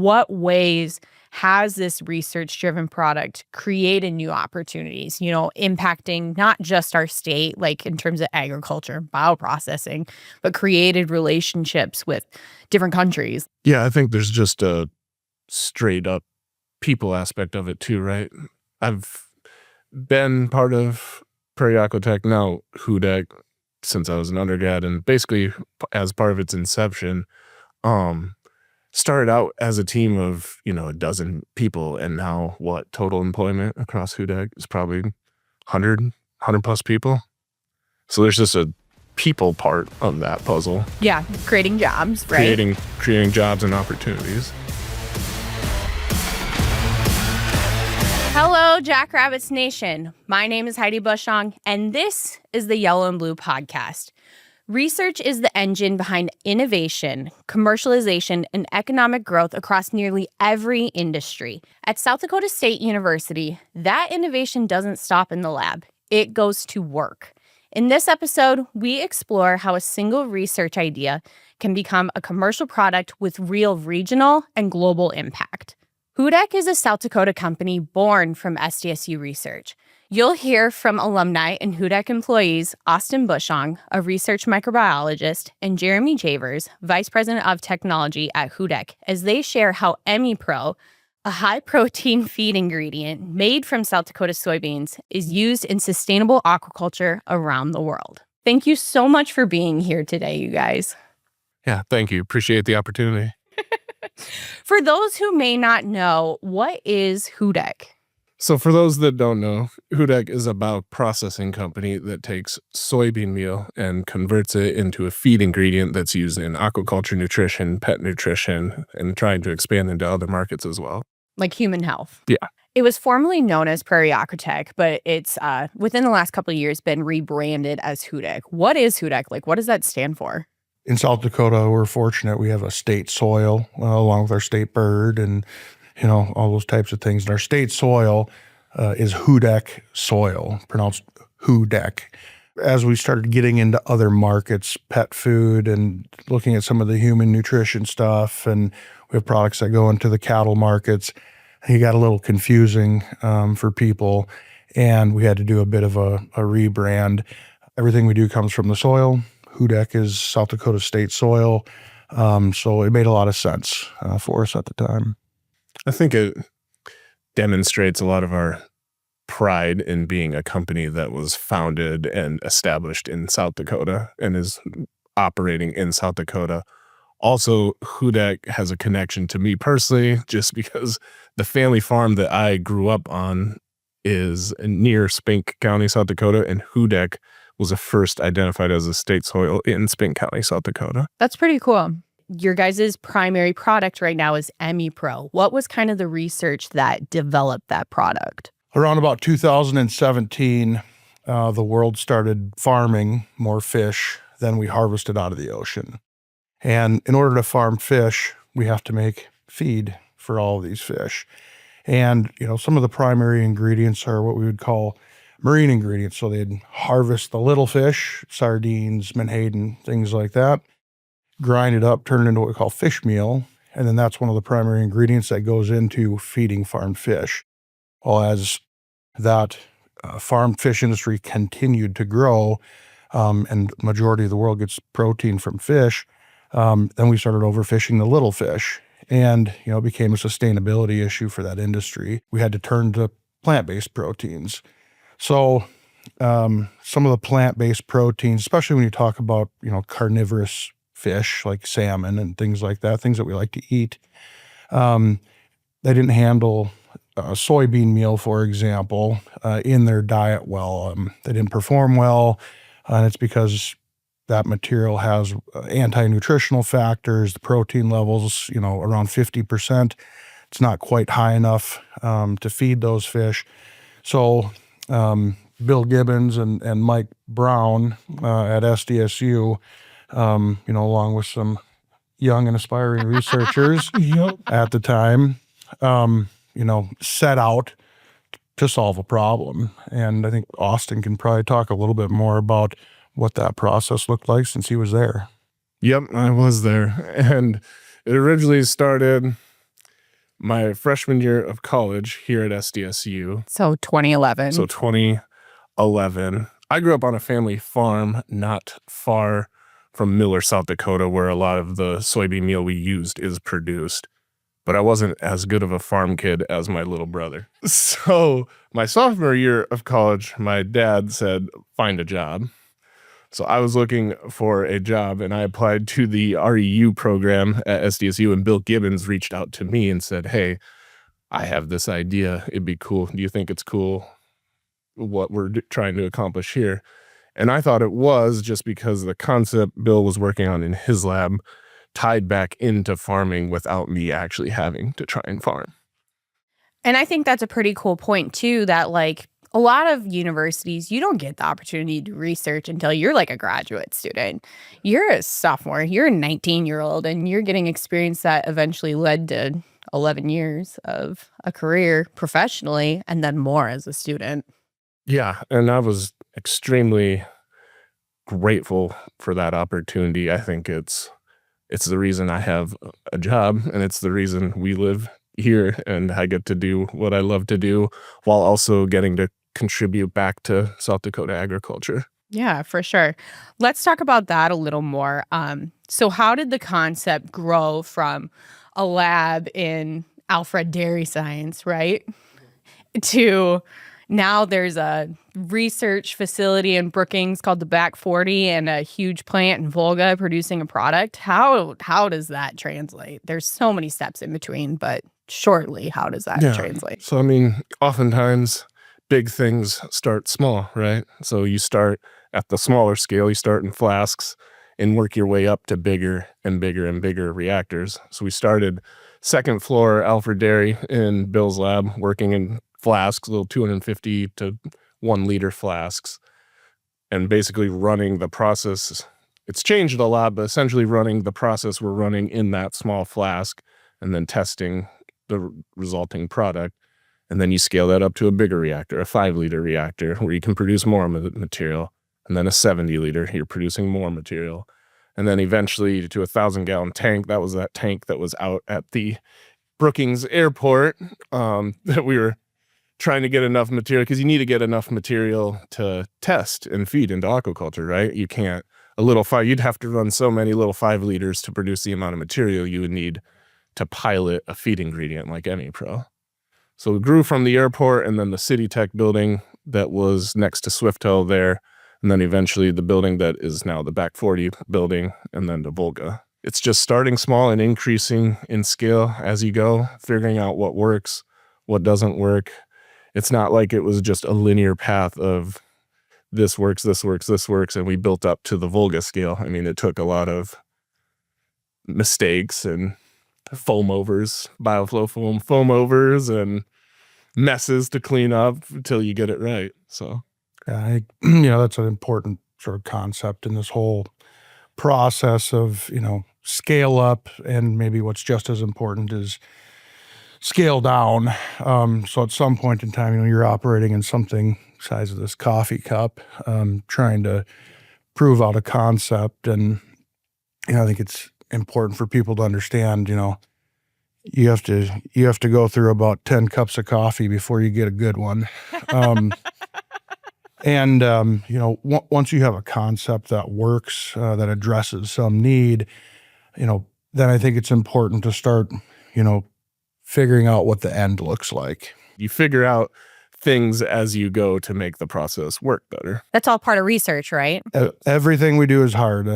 what ways has this research-driven product created new opportunities, impacting not just our state, like in terms of agriculture, bioprocessing, but created relationships with different countries? Yeah, I think there's just a straight up people aspect of it too, right? I've been part of Prairie Aquatech, now Houdek, since I was an undergrad, and basically as part of its inception, started out as a team of, a dozen people, and now total employment across Houdek is probably 100 plus people. So there's just a people part of that puzzle. Yeah, creating jobs, right? Creating jobs and opportunities. Hello, Jackrabbits Nation. My name is Heidi Bushong, and this is the Yellow and Blue Podcast. Research is the engine behind innovation, commercialization, and economic growth across nearly every industry. At South Dakota State University, that innovation doesn't stop in the lab. It goes to work. In this episode, we explore how a single research idea can become a commercial product with real regional and global impact. Houdek is a South Dakota company born from SDSU research. You'll hear from alumni and Houdek employees Austin Bushong, a research microbiologist, and Jeremy Javers, vice president of technology at Houdek, as they share how EmiPro, a high-protein feed ingredient made from South Dakota soybeans, is used in sustainable aquaculture around the world. Thank you so much for being here today, you guys. Yeah, thank you. Appreciate the opportunity. For those who may not know, what is Houdek? So for those that don't know, Houdek is a bioprocessing company that takes soybean meal and converts it into a feed ingredient that's used in aquaculture nutrition, pet nutrition, and trying to expand into other markets as well. Like human health. Yeah. It was formerly known as Prairie Aquatech, but it's within the last couple of years been rebranded as Houdek. What is Houdek? Like, what does that stand for? In South Dakota, we're fortunate we have a state soil along with our state bird and, all those types of things. And our state soil is Houdek soil, pronounced Houdek. As we started getting into other markets, pet food and looking at some of the human nutrition stuff, and we have products that go into the cattle markets, it got a little confusing for people, and we had to do a bit of a rebrand. Everything we do comes from the soil. Houdek is South Dakota State soil, so it made a lot of sense for us at the time. I think it demonstrates a lot of our pride in being a company that was founded and established in South Dakota and is operating in South Dakota. Also, Houdek has a connection to me personally, just because the family farm that I grew up on is near Spink County, South Dakota, and Houdek was first identified as a state soil in Spink County, South Dakota. That's pretty cool. Your guys' primary product right now is EmiPro. What was kind of the research that developed that product? Around about 2017, the world started farming more fish than we harvested out of the ocean. And in order to farm fish, we have to make feed for all of these fish. And, some of the primary ingredients are what we would call marine ingredients. So they'd harvest the little fish, sardines, menhaden, things like that, grind it up, turn it into what we call fish meal. And then that's one of the primary ingredients that goes into feeding farmed fish. Well, as that farmed fish industry continued to grow, and majority of the world gets protein from fish, then we started overfishing the little fish. And, it became a sustainability issue for that industry. We had to turn to plant-based proteins. So some of the plant-based proteins, especially when you talk about, carnivorous fish like salmon and things like that, things that we like to eat, they didn't handle soybean meal, for example, in their diet well. They didn't perform well, and it's because that material has anti-nutritional factors, the protein levels, around 50%. It's not quite high enough to feed those fish. So Bill Gibbons and Mike Brown at SDSU, along with some young and aspiring researchers at the time, set out to solve a problem. And I think Austin can probably talk a little bit more about what that process looked like since he was there. Yep, I was there. And it originally started My freshman year of college here at SDSU. So 2011. So 2011. I grew up on a family farm not far from Miller, South Dakota, where a lot of the soybean meal we used is produced. But I wasn't as good of a farm kid as my little brother. So my sophomore year of college, my dad said, find a job. So I was looking for a job, and I applied to the REU program at SDSU, and Bill Gibbons reached out to me and said, hey, I have this idea. It'd be cool. Do you think it's cool what we're trying to accomplish here? And I thought it was, just because the concept Bill was working on in his lab tied back into farming without me actually having to try and farm. And I think that's a pretty cool point too, that like a lot of universities, you don't get the opportunity to do research until you're like a graduate student. You're a sophomore, you're a 19-year-old, and you're getting experience that eventually led to 11 years of a career professionally, and then more as a student. Yeah, and I was extremely grateful for that opportunity. I think it's the reason I have a job, and it's the reason we live here, and I get to do what I love to do while also getting to contribute back to South Dakota agriculture. Yeah, for sure. Let's talk about that a little more. So how did the concept grow from a lab in Alfred Dairy Science, right, to now there's a research facility in Brookings called the Back 40 and a huge plant in Volga producing a product? How does that translate? There's so many steps in between, but shortly, how does that translate? So, I mean, oftentimes big things start small, right? So you start at the smaller scale, you start in flasks and work your way up to bigger and bigger and bigger reactors. So we started second floor Alfred Dairy in Bill's lab, working in flasks, little 250 to 1 liter flasks, and basically running the process. It's changed a lot, but essentially running the process we're running in that small flask and then testing the resulting product. And then you scale that up to a bigger reactor, a 5-liter reactor, where you can produce more material. And then a 70-liter, you're producing more material. And then eventually to a 1,000-gallon tank. That was that tank that was out at the Brookings Airport that we were trying to get enough material, because you need to get enough material to test and feed into aquaculture, right? You can't, you'd have to run so many little 5 liters to produce the amount of material you would need to pilot a feed ingredient like EmiPro. So it grew from the airport, and then the City Tech building that was next to Swift Hill there, and then eventually the building that is now the Back 40 building, and then to Volga. It's just starting small and increasing in scale as you go, figuring out what works, what doesn't work. It's not like it was just a linear path of this works, this works, this works, and we built up to the Volga scale. I mean, it took a lot of mistakes and foam overs, bioflow foam overs, and messes to clean up until you get it right. So, yeah, that's an important sort of concept in this whole process of, scale up, and maybe what's just as important is scale down. So at some point in time, you're operating in something size of this coffee cup, trying to prove out a concept. And, I think it's important for people to understand, you have to go through about 10 cups of coffee before you get a good one. And, once you have a concept that works, that addresses some need, then I think it's important to start, figuring out what the end looks like. You figure out things as you go to make the process work better. That's all part of research, right? Everything we do is hard.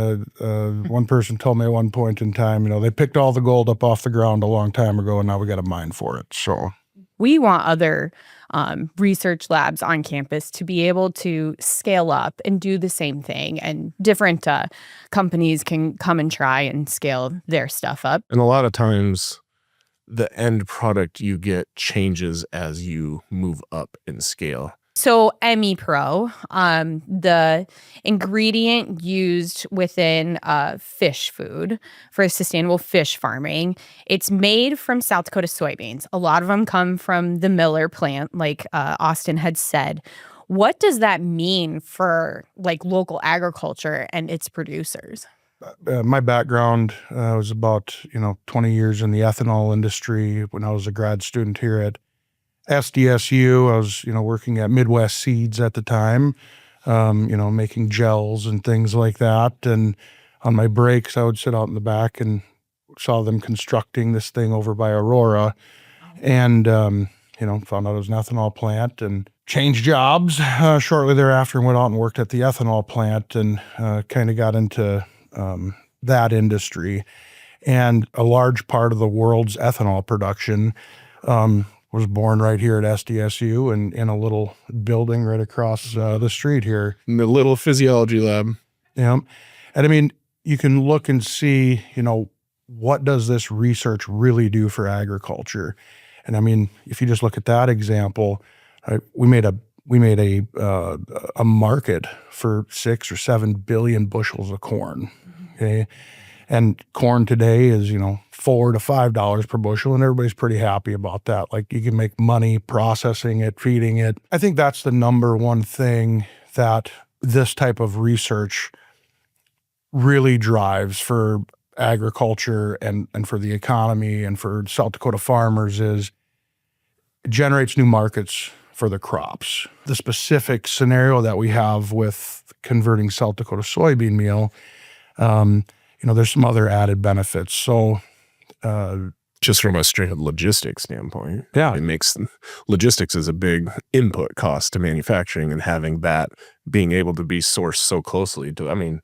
One person told me at one point in time, they picked all the gold up off the ground a long time ago, and now we got to mine for it. So we want other research labs on campus to be able to scale up and do the same thing, and different companies can come and try and scale their stuff up. And a lot of times the end product you get changes as you move up in scale. So EmiPro, the ingredient used within fish food for sustainable fish farming, it's made from South Dakota soybeans. A lot of them come from the Miller plant, like Austin had said. What does that mean for like local agriculture and its producers? My background was about 20 years in the ethanol industry. When I was a grad student here at SDSU, I was working at Midwest Seeds at the time, making gels and things like that. And on my breaks, I would sit out in the back and saw them constructing this thing over by Aurora, and found out it was an ethanol plant and changed jobs shortly thereafter and went out and worked at the ethanol plant and kind of got into that industry. And a large part of the world's ethanol production was born right here at SDSU and in a little building right across the street here. In the little physiology lab. Yeah. And I mean, you can look and see, what does this research really do for agriculture? And I mean, if you just look at that example, right, we made a market for 6 or 7 billion bushels of corn. Okay. And corn today is, $4 to $5 per bushel, and everybody's pretty happy about that. Like, you can make money processing it, feeding it. I think that's the number one thing that this type of research really drives for agriculture and for the economy and for South Dakota farmers is it generates new markets for the crops. The specific scenario that we have with converting South Dakota soybean meal, there's some other added benefits. So just from a straight up logistics standpoint, yeah, it makes logistics is a big input cost to manufacturing, and having that being able to be sourced so closely to,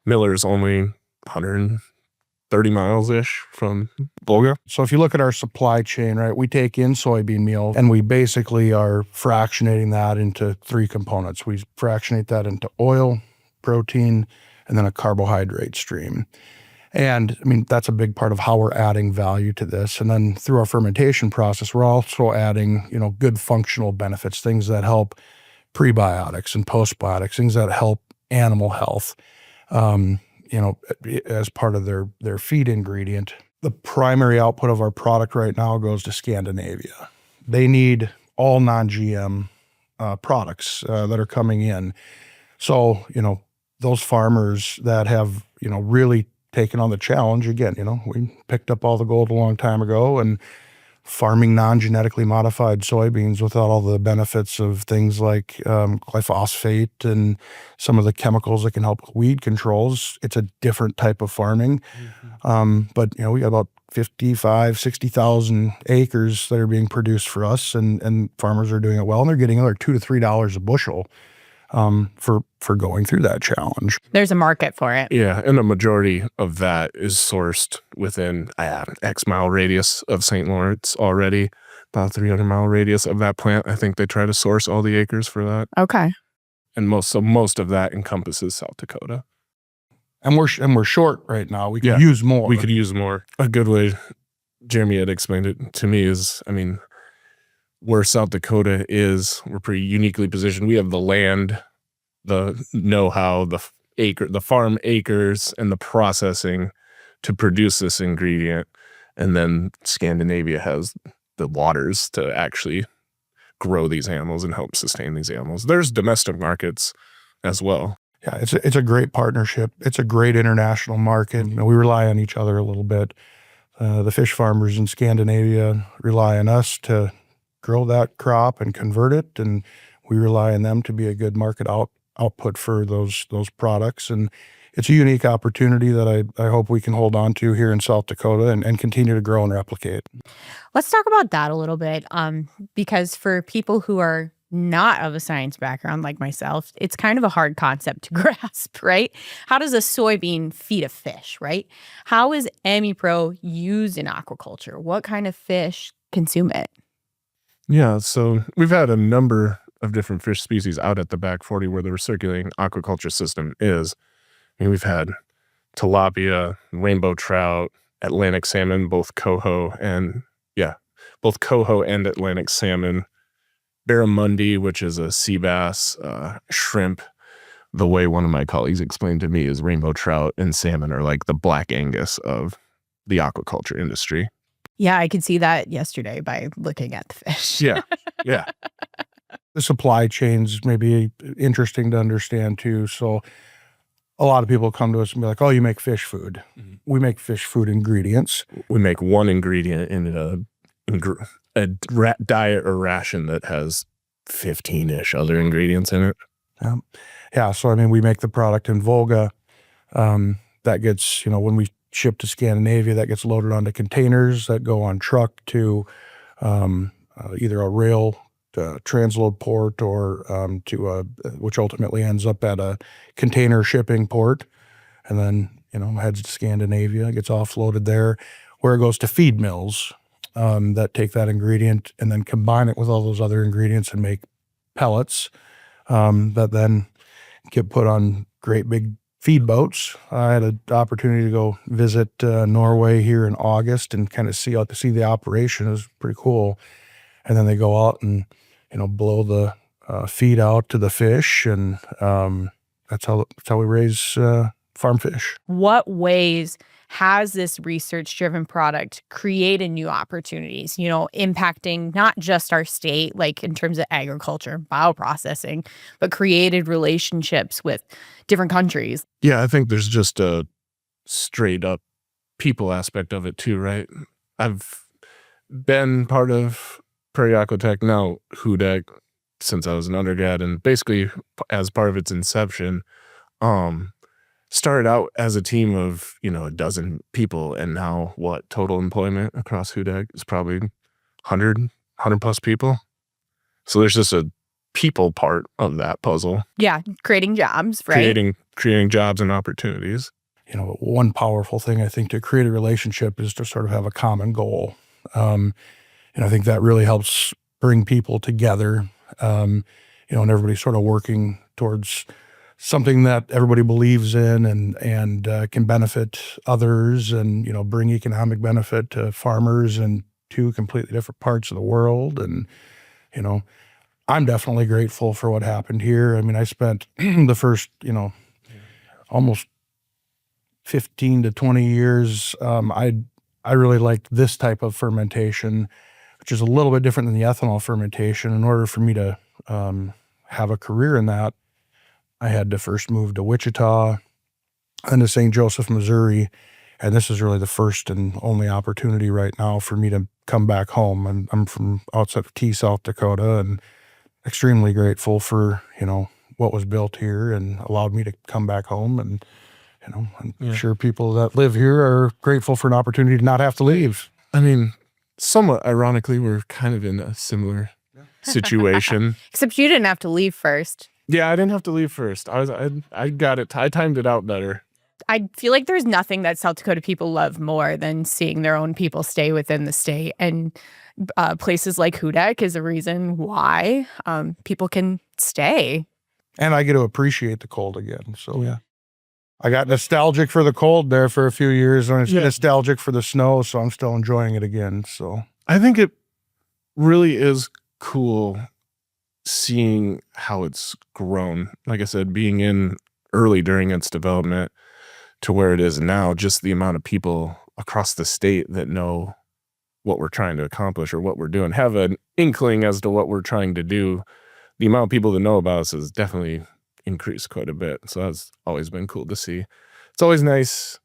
Miller's only 130 miles-ish from Volga. So if you look at our supply chain, right, we take in soybean meal and we basically are fractionating that into 3 components. We fractionate that into oil, protein, and then a carbohydrate stream. And that's a big part of how we're adding value to this. And then through our fermentation process, we're also adding, good functional benefits, things that help prebiotics and postbiotics, things that help animal health, as part of their feed ingredient. The primary output of our product right now goes to Scandinavia. They need all non-GM products that are coming in. So, those farmers that have, really taken on the challenge, again, we picked up all the gold a long time ago, and farming non-genetically modified soybeans without all the benefits of things like glyphosate and some of the chemicals that can help with weed controls. It's a different type of farming. But, we got about 55, 60,000 acres that are being produced for us, and farmers are doing it well, and they're getting another $2 to $3 a bushel for going through that challenge. There's a market for it. Yeah, and a majority of that is sourced within X mile radius of St. Lawrence already, about 300-mile radius of that plant. I think they try to source all the acres for that. Okay. And most of that encompasses South Dakota. And we're short right now. We could use more. We could use more. A good way Jeremy had explained it to me is, where South Dakota is, we're pretty uniquely positioned. We have the land, the know-how, the farm acres, and the processing to produce this ingredient. And then Scandinavia has the waters to actually grow these animals and help sustain these animals. There's domestic markets as well. Yeah, it's a great partnership. It's a great international market. We rely on each other a little bit. The fish farmers in Scandinavia rely on us to grow that crop and convert it, and we rely on them to be a good market output for those products. And it's a unique opportunity that I hope we can hold on to here in South Dakota and continue to grow and replicate. Let's talk about that a little bit, because for people who are not of a science background like myself, it's kind of a hard concept to grasp, right? How does a soybean feed a fish, right? How is AmiPro used in aquaculture? What kind of fish consume it? Yeah, so we've had a number of different fish species out at the back 40 where the recirculating aquaculture system is. We've had tilapia, rainbow trout, Atlantic salmon, both coho and Atlantic salmon, barramundi, which is a sea bass, shrimp. The way one of my colleagues explained to me is rainbow trout and salmon are like the Black Angus of the aquaculture industry. Yeah, I could see that yesterday by looking at the fish. Yeah. The supply chains may be interesting to understand too. So a lot of people come to us and be like, oh, you make fish food. Mhm. We make fish food ingredients. We make one ingredient in a diet or ration that has 15-ish other ingredients in it. Yeah. So, I mean, we make the product in Volga. That gets, when we ship to Scandinavia, that gets loaded onto containers that go on truck to either a rail transload port or which ultimately ends up at a container shipping port, and then heads to Scandinavia, gets offloaded there, where it goes to feed mills that take that ingredient and then combine it with all those other ingredients and make pellets that then get put on great big feed boats. I had an opportunity to go visit Norway here in August and kind of see the operation. It was pretty cool. And then they go out and blow the feed out to the fish, and that's how we raise farm fish. What ways has this research-driven product created new opportunities, impacting not just our state, like in terms of agriculture, bioprocessing, but created relationships with different countries? Yeah, I think there's just a straight up people aspect of it too, right? I've been part of Prairie Aquatech, now Houdek, since I was an undergrad, and basically as part of its inception, started out as a team of, a dozen people, and now total employment across Houdek is probably 100 plus people. So there's just a people part of that puzzle. Yeah, creating jobs, right? Creating jobs and opportunities. One powerful thing I think to create a relationship is to sort of have a common goal. And I think that really helps bring people together, and everybody sort of working towards something that everybody believes in and can benefit others and, bring economic benefit to farmers in two completely different parts of the world. And, I'm definitely grateful for what happened here. I mean, I spent the first, almost 15 to 20 years. I really liked this type of fermentation, which is a little bit different than the ethanol fermentation. In order for me to have a career in that, I had to first move to Wichita and to St. Joseph, Missouri. And this is really the first and only opportunity right now for me to come back home. And I'm from outside of T, South Dakota, and extremely grateful for, what was built here and allowed me to come back home. And, I'm sure people that live here are grateful for an opportunity to not have to leave. I mean, somewhat ironically, we're kind of in a similar situation. Except you didn't have to leave first. Yeah, I didn't have to leave first. I got it. I timed it out better. I feel like there's nothing that South Dakota people love more than seeing their own people stay within the state. And places like Houdek is a reason why people can stay. And I get to appreciate the cold again. So, yeah. I got nostalgic for the cold there for a few years, and it's nostalgic for the snow, so I'm still enjoying it again. So I think it really is cool seeing how it's grown. Like I said, being in early during its development to where it is now, just the amount of people across the state that know what we're trying to accomplish or what we're doing, have an inkling as to what we're trying to do. The amount of people that know about us has definitely increased quite a bit. So that's always been cool to see. It's always nice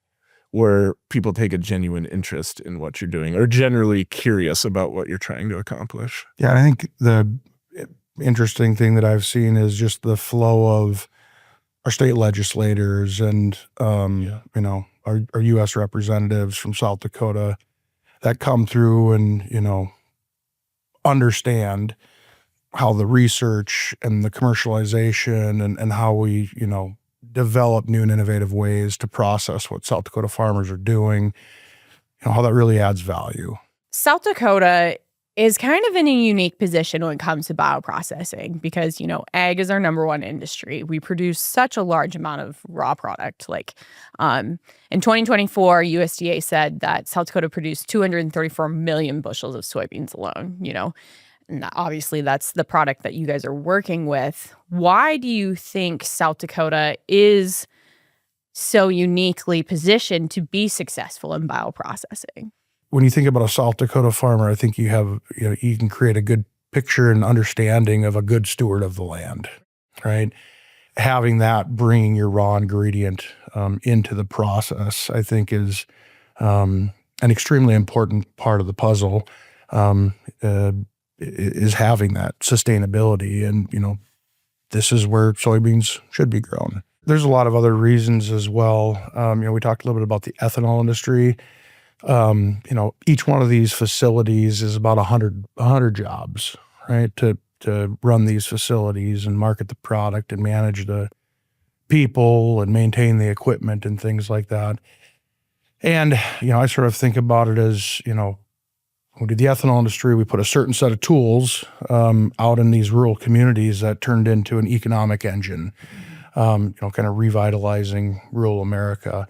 where people take a genuine interest in what you're doing or generally curious about what you're trying to accomplish. Yeah, I think the interesting thing that I've seen is just the flow of our state legislators and, our U.S. representatives from South Dakota that come through and, understand how the research and the commercialization and how we, develop new and innovative ways to process what South Dakota farmers are doing, how that really adds value. South Dakota is kind of in a unique position when it comes to bioprocessing because, ag is our number one industry. We produce such a large amount of raw product. Like in 2024, USDA said that South Dakota produced 234 million bushels of soybeans alone, And obviously, that's the product that you guys are working with. Why do you think South Dakota is so uniquely positioned to be successful in bioprocessing? When you think about a South Dakota farmer, I think you have, you can create a good picture and understanding of a good steward of the land, right? having that, bringing your raw ingredient into the process, I think is an extremely important part of the puzzle, is having that sustainability. And, this is where soybeans should be grown. There's a lot of other reasons as well. We talked a little bit about the ethanol industry. Each one of these facilities is about 100 jobs, right? To run these facilities and market the product and manage the people and maintain the equipment and things like that. And, I sort of think about it as, we did the ethanol industry, we put a certain set of tools out in these rural communities that turned into an economic engine, kind of revitalizing rural America.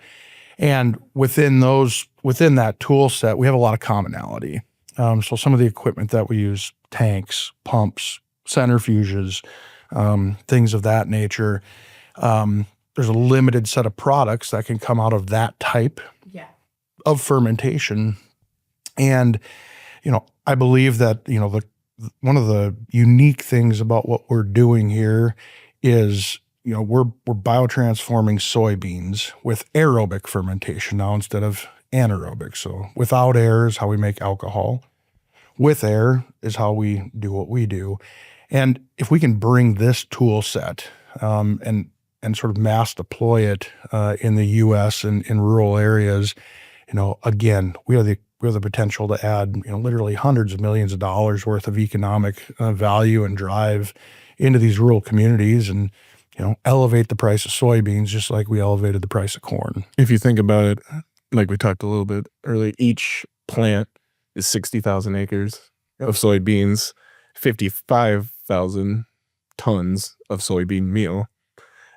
And within that tool set, we have a lot of commonality. So some of the equipment that we use, tanks, pumps, centrifuges, things of that nature, there's a limited set of products that can come out of that type of fermentation. And, I believe that, one of the unique things about what we're doing here is, we're biotransforming soybeans with aerobic fermentation now instead of anaerobic. So without air is how we make alcohol. With air is how we do what we do. And if we can bring this tool set and sort of mass deploy it in the U.S. and in rural areas, again, we have the potential to add, literally hundreds of millions of dollars worth of economic value and drive into these rural communities and, elevate the price of soybeans just like we elevated the price of corn. If you think about it, like we talked a little bit earlier, each plant is 60,000 acres of soybeans, 55,000 tons of soybean meal.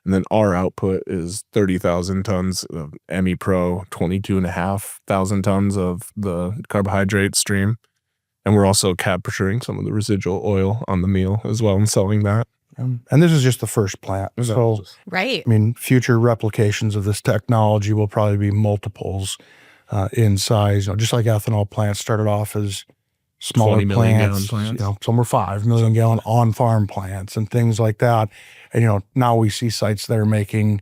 And then our output is 30,000 tons of ME Pro, 22,500 tons of the carbohydrate stream. And we're also capturing some of the residual oil on the meal as well and selling that. And this is just the first plant. So, right. Future replications of this technology will probably be multiples in size. Just like ethanol plants started off as smaller 20 million plants, gallon plants. Some were 5 million gallon on-farm plants and things like that. And, now we see sites that are making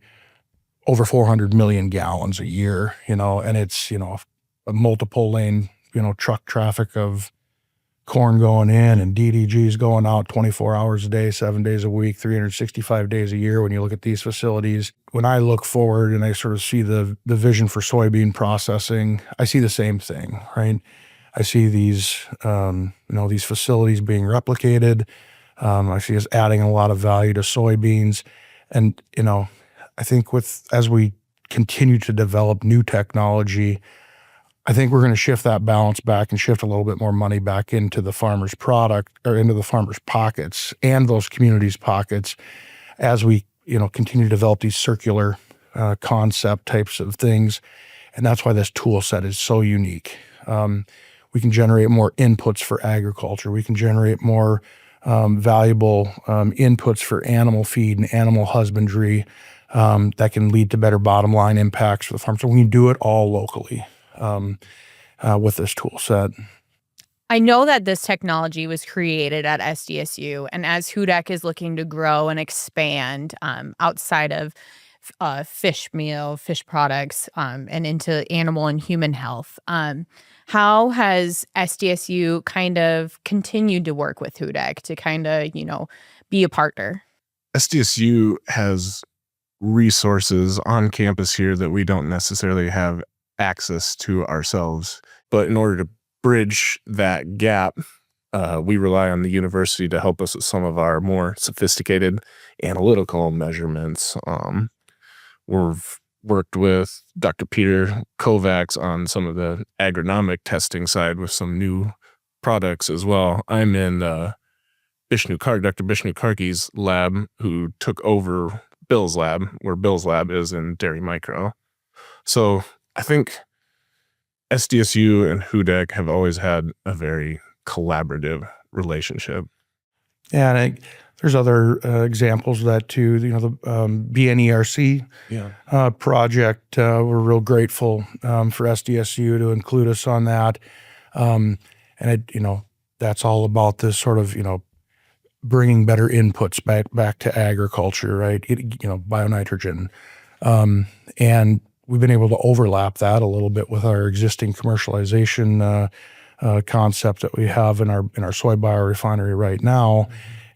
over 400 million gallons a year, and it's, a multiple lane, truck traffic of corn going in and DDGs going out 24 hours a day, 7 days a week, 365 days a year. When you look at these facilities, when I look forward and I sort of see the vision for soybean processing, I see the same thing, right? I see these, these facilities being replicated. I see us adding a lot of value to soybeans. And, I think as we continue to develop new technology, I think we're going to shift that balance back and shift a little bit more money back into the farmer's product or into the farmer's pockets and those communities' pockets as we, continue to develop these circular concept types of things. And that's why this tool set is so unique. We can generate more inputs for agriculture. We can generate more valuable inputs for animal feed and animal husbandry that can lead to better bottom line impacts for the farm. So we can do it all locally with this tool set. I know that this technology was created at SDSU, and as Houdek is looking to grow and expand outside of fish meal, fish products, and into animal and human health, how has SDSU kind of continued to work with Houdek to kind of, be a partner? SDSU has resources on campus here that we don't necessarily have access to ourselves. But in order to bridge that gap, we rely on the university to help us with some of our more sophisticated analytical measurements. We've worked with Dr. Peter Kovacs on some of the agronomic testing side with some new products as well. I'm in Dr. Bishnu Karki's lab, who took over Bill's lab, where Bill's lab is in Dairy Micro. So I think SDSU and Houdek have always had a very collaborative relationship. Yeah, and there's other examples of that too. The BNERC project. We're real grateful for SDSU to include us on that. And that's all about this sort of bringing better inputs back to agriculture, right? Bionitrogen. And we've been able to overlap that a little bit with our existing commercialization concept that we have in our soy biorefinery right now.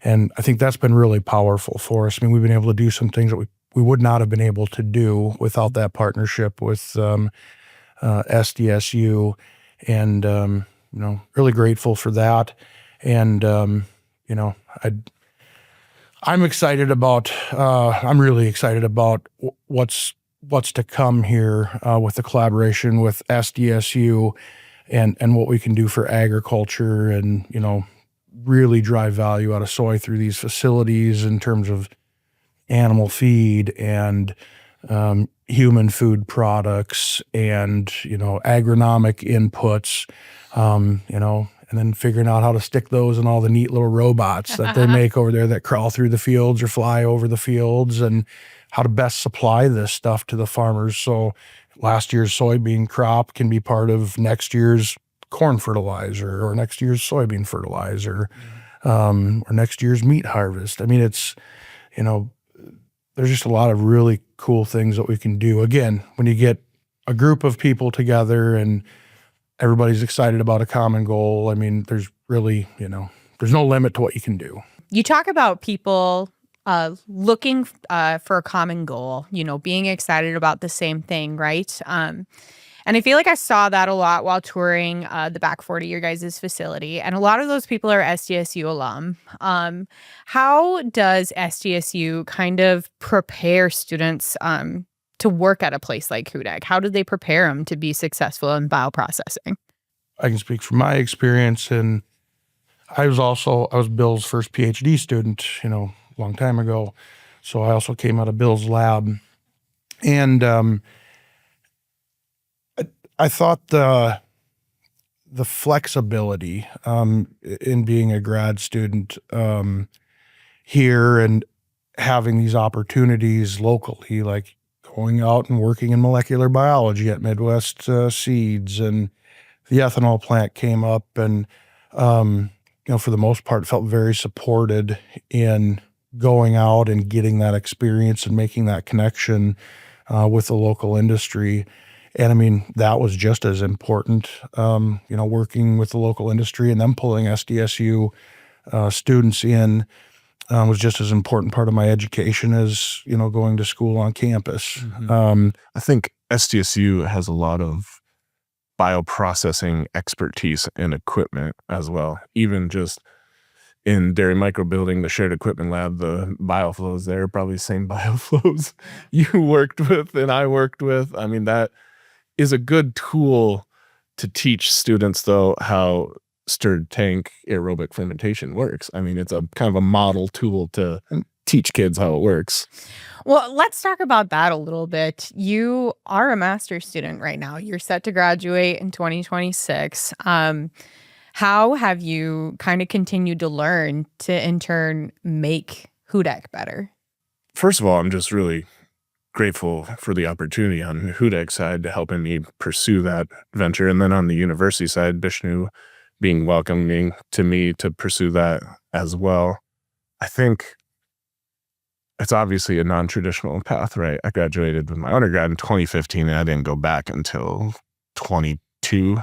And I think that's been really powerful for us. I mean, we've been able to do some things that we would not have been able to do without that partnership with SDSU, and really grateful for that. And I'm excited about. I'm really excited about what's to come here with the collaboration with SDSU, and what we can do for agriculture, and really drive value out of soy through these facilities in terms of animal feed and human food products, and agronomic inputs, and then figuring out how to stick those in all the neat little robots that they make over there that crawl through the fields or fly over the fields, and how to best supply this stuff to the farmers. So last year's soybean crop can be part of next year's corn fertilizer, or next year's soybean fertilizer, or next year's meat harvest. I mean, it's, there's just a lot of really cool things that we can do. Again, when you get a group of people together and everybody's excited about a common goal, I mean, there's really, there's no limit to what you can do. You talk about people looking for a common goal, being excited about the same thing, right? And I feel like I saw that a lot while touring the back 40, your guys' facility. And a lot of those people are SDSU alum. How does SDSU kind of prepare students to work at a place like Houdek? How do they prepare them to be successful in bioprocessing? I can speak from my experience, and I was Bill's first PhD student, a long time ago. So I also came out of Bill's lab. And I thought the flexibility in being a grad student here, and having these opportunities locally, like going out and working in molecular biology at Midwest Seeds, and the ethanol plant came up, and for the most part felt very supported in going out and getting that experience and making that connection with the local industry. And I mean, that was just as important, working with the local industry and then pulling SDSU students in was just as important part of my education as, going to school on campus. I think SDSU has a lot of bioprocessing expertise and equipment as well. Even just in dairy microbuilding, the shared equipment lab, the bioflows there, probably the same bioflows you worked with and I worked with. I mean, that is a good tool to teach students, though, how stirred tank aerobic fermentation works. I mean, it's a kind of a model tool to teach kids how it works. Well, let's talk about that a little bit. You are a master's student right now. You're set to graduate in 2026. How have you kind of continued to learn to, in turn, make Houdek better? First of all, I'm just really grateful for the opportunity on Houdek's side to helping me pursue that venture. And then on the university side, Bushong being welcoming to me to pursue that as well. I think it's obviously a non-traditional path, right? I graduated with my undergrad in 2015, and I didn't go back until 22.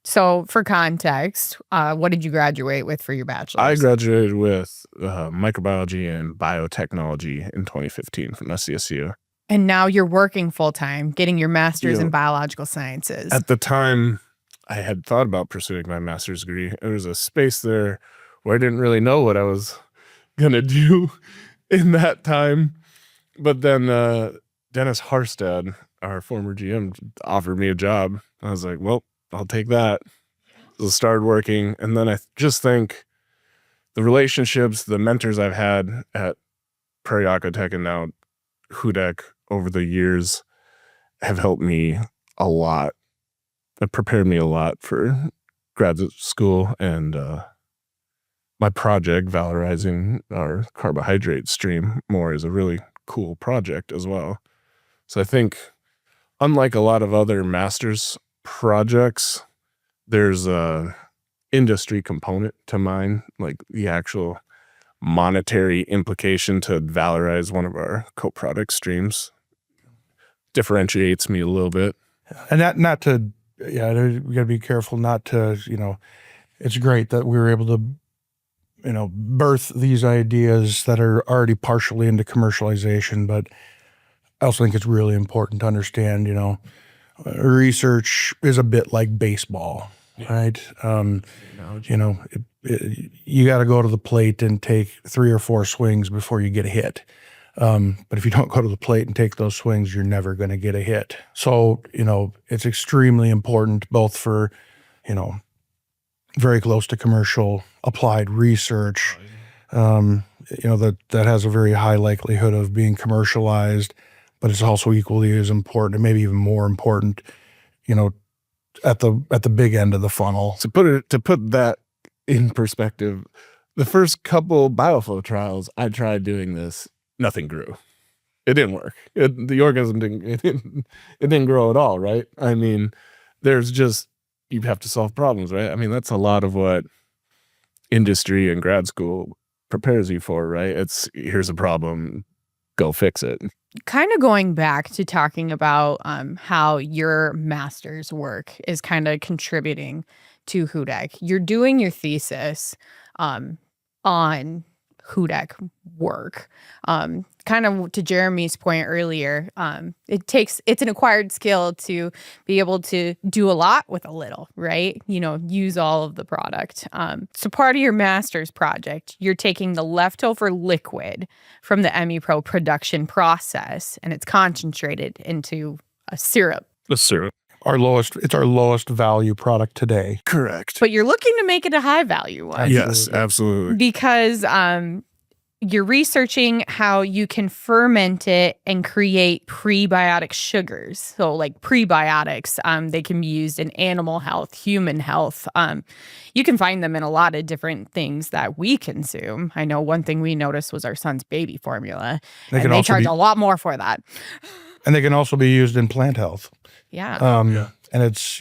So for context, what did you graduate with for your bachelor's? I graduated with microbiology and biotechnology in 2015 from SDSU. And now you're working full-time, getting your master's in biological sciences. At the time, I had thought about pursuing my master's degree. There was a space there where I didn't really know what I was going to do in that time. But then Dennis Harstad, our former GM, offered me a job. I was like, well, I'll take that. So I started working. And then I just think the relationships, the mentors I've had at Prairie Aquatech and now Houdek over the years have helped me a lot. It prepared me a lot for graduate school, and my project, valorizing our carbohydrate stream more, is a really cool project as well. So I think, unlike a lot of other master's projects, there's a industry component to mine, like the actual monetary implication to valorize one of our co-product streams. Differentiates me a little bit. And we got to be careful not to, it's great that we were able to, birth these ideas that are already partially into commercialization, but I also think it's really important to understand, research is a bit like baseball, right? You got to go to the plate and take 3 or 4 swings before you get a hit. But if you don't go to the plate and take those swings, you're never going to get a hit. So, it's extremely important both for, very close to commercial applied research, that has a very high likelihood of being commercialized, but it's also equally as important, and maybe even more important, at the big end of the funnel. To put that in perspective, the first couple bioflow trials I tried doing this, nothing grew. It didn't work. The organism didn't grow at all, right? I mean, you have to solve problems, right? I mean, that's a lot of what industry and grad school prepares you for, right? Here's a problem, go fix it. Kind of going back to talking about how your master's work is kind of contributing to Houdek. You're doing your thesis on Houdek work. Kind of to Jeremy's point earlier, it's an acquired skill to be able to do a lot with a little, right? Use all of the product. So part of your master's project, you're taking the leftover liquid from the EmiPro production process, and it's concentrated into a syrup. The syrup. It's our lowest value product today. Correct. But you're looking to make it a high value one. Yes, absolutely. Because you're researching how you can ferment it and create prebiotic sugars. So like prebiotics, they can be used in animal health, human health. You can find them in a lot of different things that we consume. I know one thing we noticed was our son's baby formula, and they charge a lot more for that. And they can also be used in plant health. Yeah. And it's,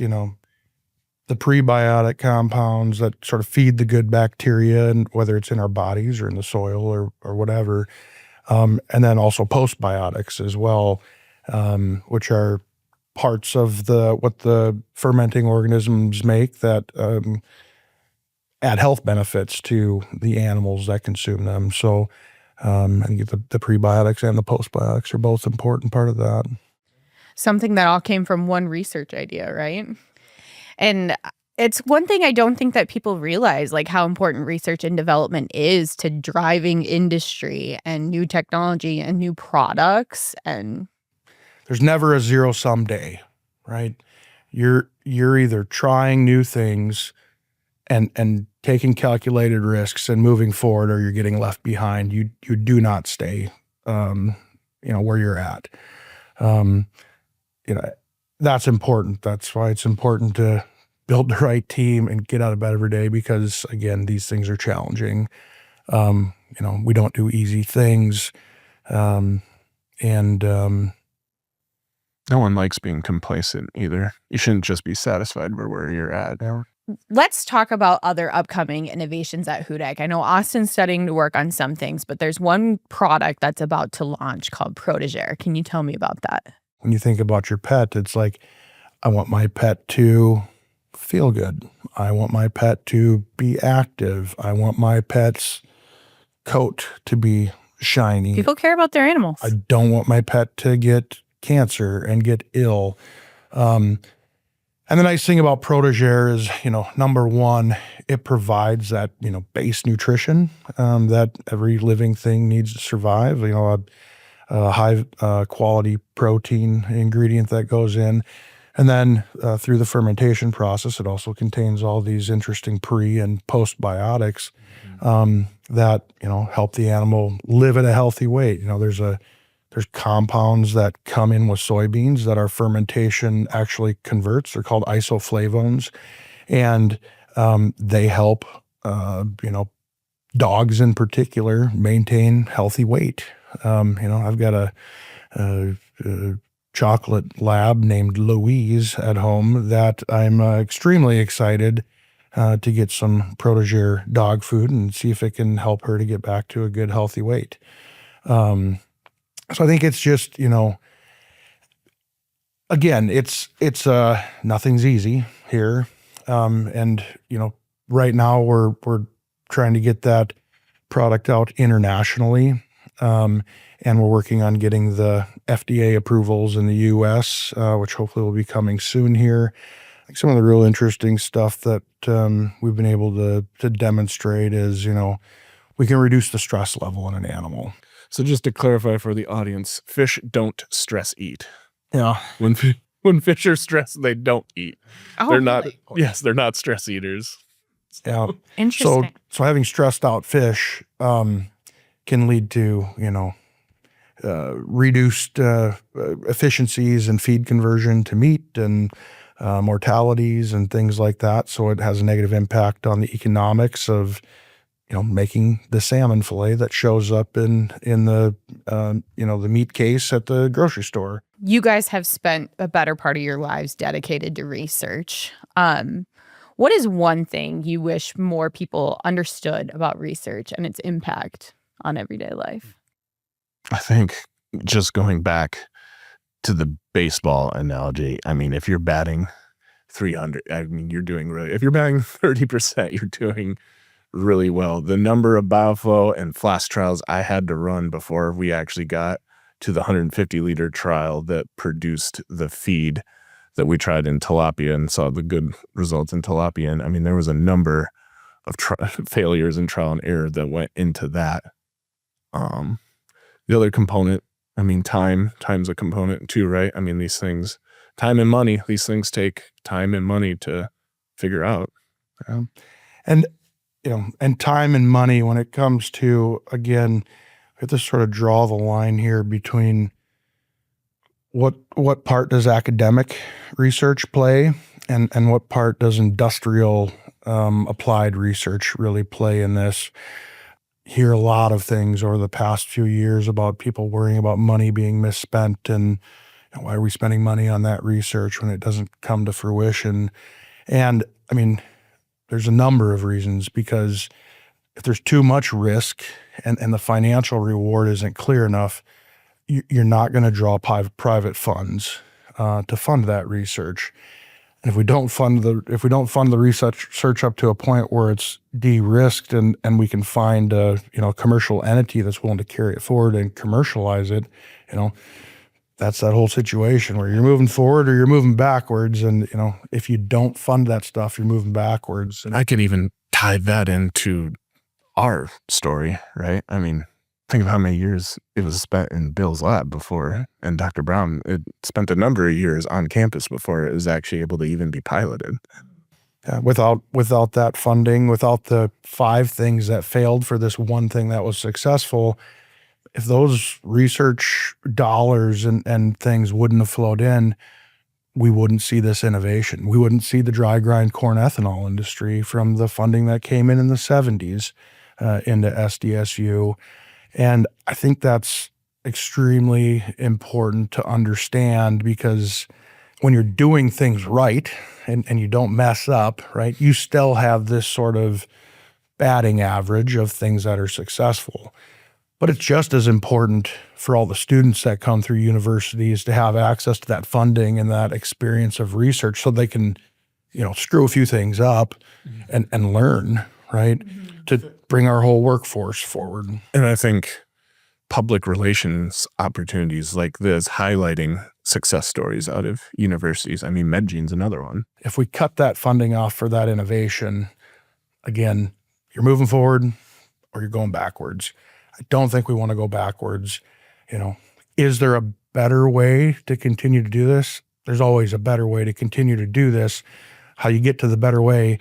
the prebiotic compounds that sort of feed the good bacteria, and whether it's in our bodies or in the soil or whatever. And then also postbiotics as well, which are parts of what the fermenting organisms make that add health benefits to the animals that consume them. So I think the prebiotics and the postbiotics are both an important part of that. Something that all came from one research idea, right? And it's one thing I don't think that people realize, like how important research and development is to driving industry and new technology and new products. And there's never a zero-sum day, right? You're either trying new things and taking calculated risks and moving forward, or you're getting left behind. You do not stay, where you're at. That's important. That's why it's important to build the right team and get out of bed every day, because again, these things are challenging. We don't do easy things. No one likes being complacent either. You shouldn't just be satisfied with where you're at. Let's talk about other upcoming innovations at Houdek. I know Austin's studying to work on some things, but there's one product that's about to launch called Protégère. Can you tell me about that? When you think about your pet, it's like, I want my pet to feel good. I want my pet to be active. I want my pet's coat to be shiny. People care about their animals. I don't want my pet to get cancer and get ill. And the nice thing about Protégère is, number one, it provides that, base nutrition that every living thing needs to survive. A high quality protein ingredient that goes in. And then through the fermentation process, it also contains all these interesting pre and postbiotics that, help the animal live at a healthy weight. There's compounds that come in with soybeans that our fermentation actually converts. They're called isoflavones, and they help, dogs in particular maintain healthy weight. I've got a chocolate lab named Louise at home that I'm extremely excited to get some protégé dog food and see if it can help her to get back to a good, healthy weight. So I think it's just, again, it's nothing's easy here. And, right now we're trying to get that product out internationally. And we're working on getting the FDA approvals in the U.S., which hopefully will be coming soon here. I think some of the real interesting stuff that we've been able to demonstrate is, we can reduce the stress level in an animal. So just to clarify for the audience, fish don't stress eat. Yeah. When fish are stressed, they don't eat. Oh, they're not. really? Yes, they're not stress eaters. Yeah. Interesting. So having stressed out fish can lead to, reduced efficiencies in feed conversion to meat and mortalities and things like that. So it has a negative impact on the economics of, making the salmon fillet that shows up in the the meat case at the grocery store. You guys have spent a better part of your lives dedicated to research. What is one thing you wish more people understood about research and its impact on everyday life? I think just going back to the baseball analogy, if you're batting 300, you're doing really, if you're batting 30%, you're doing really well. The number of bioflow and flask trials I had to run before we actually got to the 150 liter trial that produced the feed that we tried in tilapia and saw the good results in tilapia. And there was a number of failures in trial and error that went into that. The other component, time's a component too, right? These things, time and money, these things take time and money to figure out. And time and money when it comes to, again, we have to sort of draw the line here between what part does academic research play and what part does industrial applied research really play in this. Hear a lot of things over the past few years about people worrying about money being misspent and why are we spending money on that research when it doesn't come to fruition. And there's a number of reasons, because if there's too much risk and the financial reward isn't clear enough, you're not going to draw private funds to fund that research. And if we don't fund the research up to a point where it's de-risked and we can find a commercial entity that's willing to carry it forward and commercialize it, that's that whole situation where you're moving forward or you're moving backwards. And, if you don't fund that stuff, you're moving backwards. And I could even tie that into our story, right? Think of how many years it was spent in Bill's lab before, and Dr. Brown, it spent a number of years on campus before it was actually able to even be piloted. Yeah, without that funding, without the 5 things that failed for this one thing that was successful, if those research dollars and things wouldn't have flowed in, we wouldn't see this innovation. We wouldn't see the dry grind corn ethanol industry from the funding that came in the 70s into SDSU. And I think that's extremely important to understand, because when you're doing things right and you don't mess up, right, you still have this sort of batting average of things that are successful. But it's just as important for all the students that come through universities to have access to that funding and that experience of research so they can, screw a few things up and learn, right, to bring our whole workforce forward. And I think public relations opportunities like this, highlighting success stories out of universities. MedGene's another one. If we cut that funding off for that innovation, again, you're moving forward or you're going backwards. I don't think we want to go backwards. Is there a better way to continue to do this? There's always a better way to continue to do this. How you get to the better way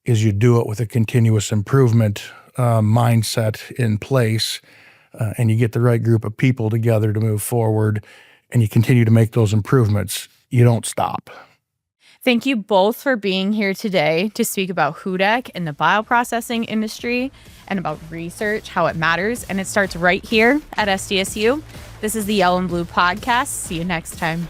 is you do it with a continuous improvement mindset in place, and you get the right group of people together to move forward, and you continue to make those improvements. You don't stop. Thank you both for being here today to speak about Houdek and the bioprocessing industry and about research, how it matters, and it starts right here at SDSU. This is the Yellow and Blue Podcast. See you next time.